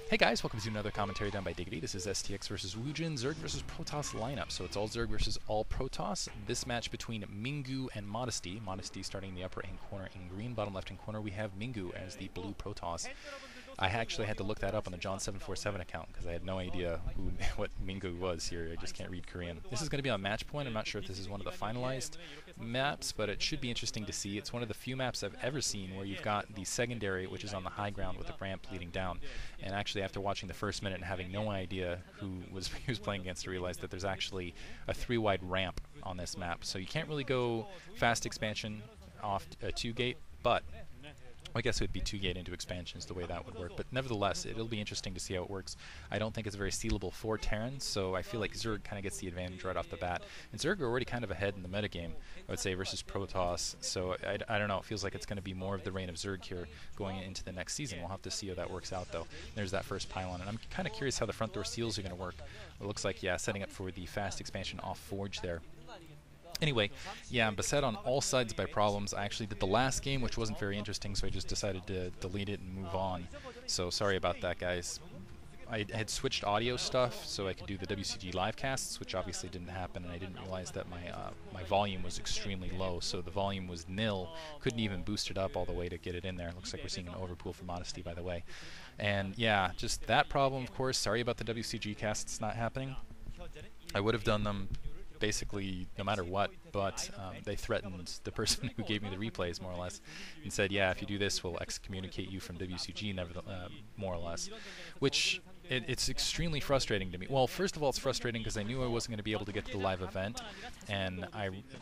Hey guys, welcome to another commentary done by Diggity. This is STX versus WoongJin, Zerg versus protoss lineup. So it's all Zerg versus all protoss. This match between Mingu and Modesty. Modesty starting in the upper hand corner in green, bottom left hand corner we have Mingu as the blue protoss. I actually had to look that up on the John747 account because I had no idea what Mingu was here. I just can't read Korean. This is going to be on match point. I'm not sure if this is one of the finalized maps, but it should be interesting to see. It's one of the few maps I've ever seen where you've got the secondary, which is on the high ground with the ramp leading down. And actually, after watching the first minute and having no idea who was playing against, I realized that there's actually a 3-wide ramp on this map. So you can't really go fast expansion off a 2-gate, but I guess it would be 2-gate into expansion is the way that would work, but nevertheless, it'll be interesting to see how it works. I don't think it's very stealable for Terrans, so I feel like Zerg kind of gets the advantage right off the bat. And Zerg are already kind of ahead in the metagame, I would say, versus Protoss, so I don't know, it feels like it's going to be more of the reign of Zerg here going into the next season. We'll have to see how that works out, though. There's that first pylon, and I'm kind of curious how the front door seals are going to work. It looks like, yeah, setting up for the fast expansion off Forge there. Anyway, yeah, I'm beset on all sides by problems. I actually did the last game, which wasn't very interesting, so I just decided to delete it and move on. So sorry about that, guys. I had switched audio stuff so I could do the WCG live casts, which obviously didn't happen, and I didn't realize that my volume was extremely low, so the volume was nil. Couldn't even boost it up all the way to get it in there. Looks like we're seeing an overpool for Modesty, by the way. And yeah, just that problem, of course. Sorry about the WCG casts not happening. I would have done them basically no matter what, but they threatened the person who gave me the replays, more or less, and said, yeah, if you do this, we'll excommunicate you from WCG, more or less, which it's extremely frustrating to me. Well, first of all, it's frustrating because I knew I wasn't going to be able to get to the live event, and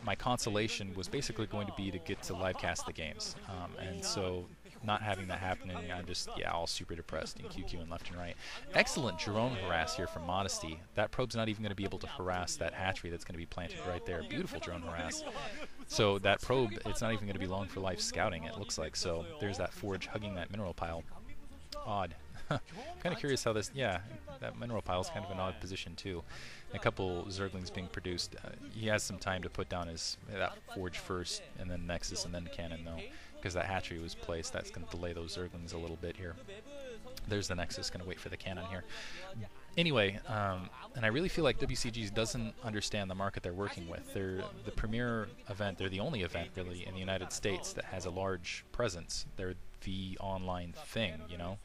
my consolation was basically going to be to get to live cast the games, and so not having that happening, I'm just, yeah, all super depressed in QQ and left and right. Excellent drone harass here from Modesty. That probe's not even going to be able to harass that hatchery that's going to be planted right there. Beautiful drone harass. So that probe, it's not even going to be long for life scouting, it looks like. So there's that Forge hugging that mineral pile. Odd. I'm kind of curious how this, yeah, that mineral pile is kind of an odd position too. A couple Zerglings being produced. He has some time to put down that Forge first, and then Nexus, and then Cannon, though, because that hatchery was placed. That's going to delay those Zerglings a little bit here. There's the Nexus, going to wait for the Cannon here. Anyway, and I really feel like WCG doesn't understand the market they're working with. They're the premier event, they're the only event, really, in the United States that has a large presence. They're the online thing, you know?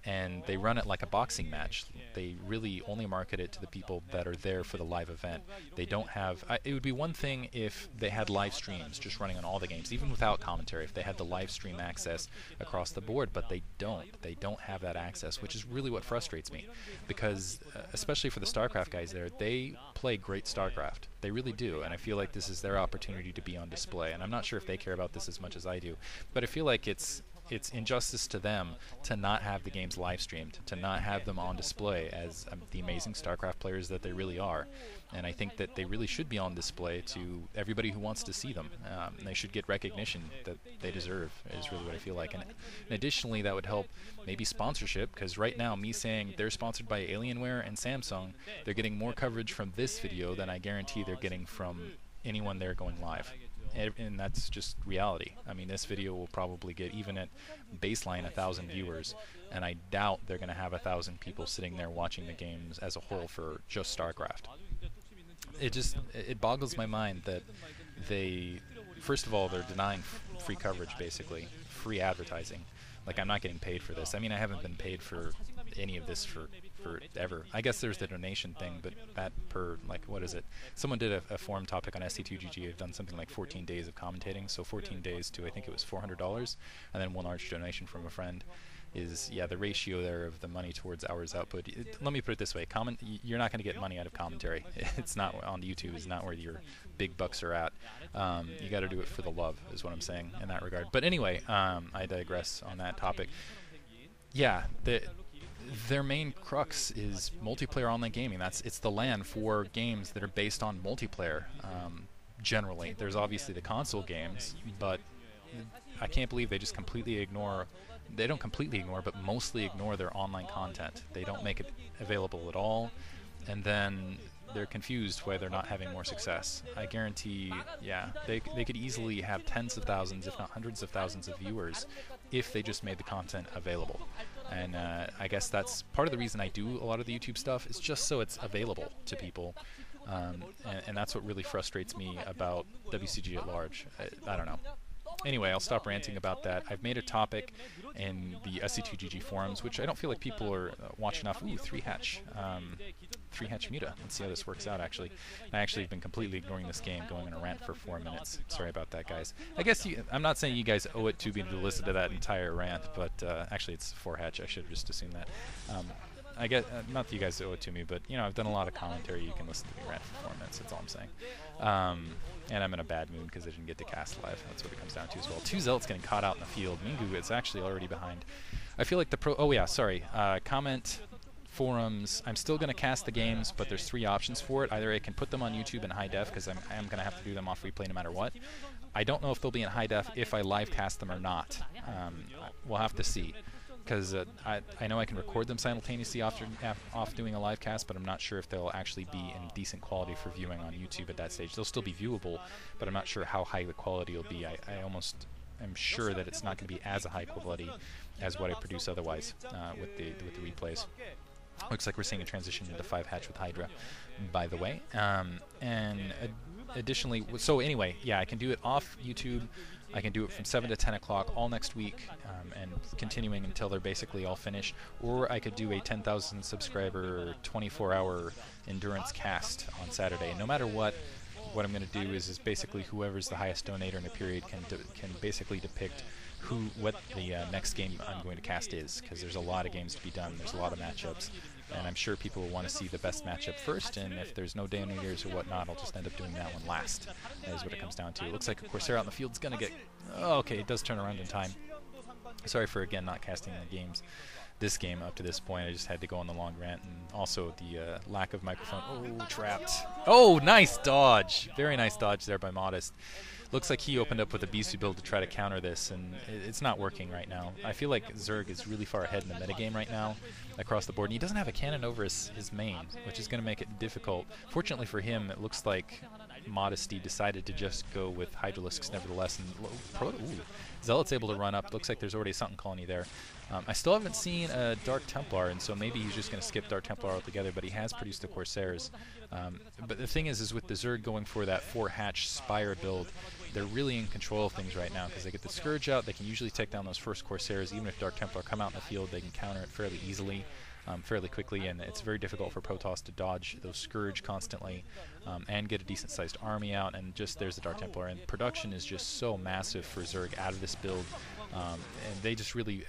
And they run it like a boxing match. They really only market it to the people that are there for the live event. They don't have... it would be one thing if they had live streams just running on all the games, even without commentary, if they had the live stream access across the board, but they don't. They don't have that access, which is really what frustrates me. Because, especially for the StarCraft guys there, they play great StarCraft. They really do, and I feel like this is their opportunity to be on display. And I'm not sure if they care about this as much as I do, but I feel like it's injustice to them to not have the games live streamed, to not have them on display as the amazing StarCraft players that they really are. And I think that they really should be on display to everybody who wants to see them. And they should get recognition that they deserve, is really what I feel like. And additionally, that would help maybe sponsorship, because right now, me saying they're sponsored by Alienware and Samsung, they're getting more coverage from this video than I guarantee they're getting from anyone there going live. And that's just reality. I mean, this video will probably get, even at baseline, 1,000 viewers, and I doubt they're going to have 1,000 people sitting there watching the games as a whole for just StarCraft. It boggles my mind that they, first of all, they're denying free coverage, basically, free advertising. Like, I'm not getting paid for this. I mean, I haven't been paid for any of this for ever. I guess there's the donation thing, but that per, like, what is it? Someone did a forum topic on ST2GG. I've done something like 14 days of commentating, so 14 days to, I think it was $400, and then one large donation from a friend is, yeah, the ratio there of the money towards hours output. Let me put it this way, you're not going to get money out of commentary. It's not on YouTube, it's not where your big bucks are at. You got to do it for the love, is what I'm saying in that regard. But anyway, I digress on that topic. Yeah, their main crux is multiplayer online gaming. It's the LAN for games that are based on multiplayer. Generally, there's obviously the console games, but I can't believe they just completely ignore. They don't completely ignore, but mostly ignore their online content. They don't make it available at all, and then they're confused why they're not having more success. I guarantee, yeah, they could easily have tens of thousands, if not hundreds of thousands of viewers if they just made the content available. And I guess that's part of the reason I do a lot of the YouTube stuff, is just so it's available to people. And that's what really frustrates me about WCG at large. I don't know. Anyway, I'll stop ranting about that. I've made a topic in the SC2GG forums, which I don't feel like people are watching enough. Ooh, 3-hatch. 3-hatch Muta. Let's see how this works out, actually. I actually have been completely ignoring this game, going on a rant for 4 minutes. Sorry about that, guys. I guess I'm not saying you guys owe it to me to listen to that entire rant, but actually it's 4-hatch. I should have just assumed that. I get, not that you guys owe it to me, but you know, I've done a lot of commentary. You can listen to me rant for 4 minutes. That's all I'm saying. And I'm in a bad mood because I didn't get to cast live. That's what it comes down to as well. 2 Zealots getting caught out in the field. Mingu is actually already behind. I feel like the oh yeah, sorry. Comment, forums. I'm still going to cast the games, but there's 3 options for it. Either I can put them on YouTube in high def, because I am going to have to do them off replay no matter what. I don't know if they'll be in high def if I live cast them or not. We'll have to see. Because I know I can record them simultaneously off doing a live cast, but I'm not sure if they'll actually be in decent quality for viewing on YouTube at that stage. They'll still be viewable, but I'm not sure how high the quality will be. I almost am sure that it's not going to be as a high quality as what I produce otherwise with the replays. Looks like we're seeing a transition into 5-hatch with Hydra, by the way. And additionally, so anyway, yeah, I can do it off YouTube. I can do it from 7 to 10 o'clock all next week, and continuing until they're basically all finished. Or I could do a 10,000 subscriber, 24-hour endurance cast on Saturday. And no matter what I'm going to do is basically whoever's the highest donator in a period can basically depict what the next game I'm going to cast is, because there's a lot of games to be done. There's a lot of matchups. And I'm sure people will want to see the best matchup first, and if there's no donators or whatnot, I'll just end up doing that one last. That is what it comes down to. It looks like a Corsair out in the field is going to get... Oh, okay, it does turn around in time. Sorry for, again, not casting the games. This game up to this point, I just had to go on the long rant, and also the lack of microphone. Oh, trapped. Oh, nice dodge. Very nice dodge there by Modest. Looks like he opened up with a Bisu build to try to counter this, and it's not working right now. I feel like Zerg is really far ahead in the metagame right now across the board, and he doesn't have a cannon over his main, which is going to make it difficult. Fortunately for him, it looks like Modesty decided to just go with Hydralisks nevertheless, and Zealot's able to run up. Looks like there's already a Sunken Colony there. I still haven't seen a Dark Templar, and so maybe he's just going to skip Dark Templar altogether, but he has produced the Corsairs. But the thing is with the Zerg going for that 4-hatch Spire build, they're really in control of things right now, because they get the Scourge out. They can usually take down those first Corsairs. Even if Dark Templar come out in the field, they can counter it fairly easily, fairly quickly, and it's very difficult for Protoss to dodge those Scourge constantly and get a decent-sized army out. And just there's the Dark Templar, and production is just so massive for Zerg out of this build, and they just really...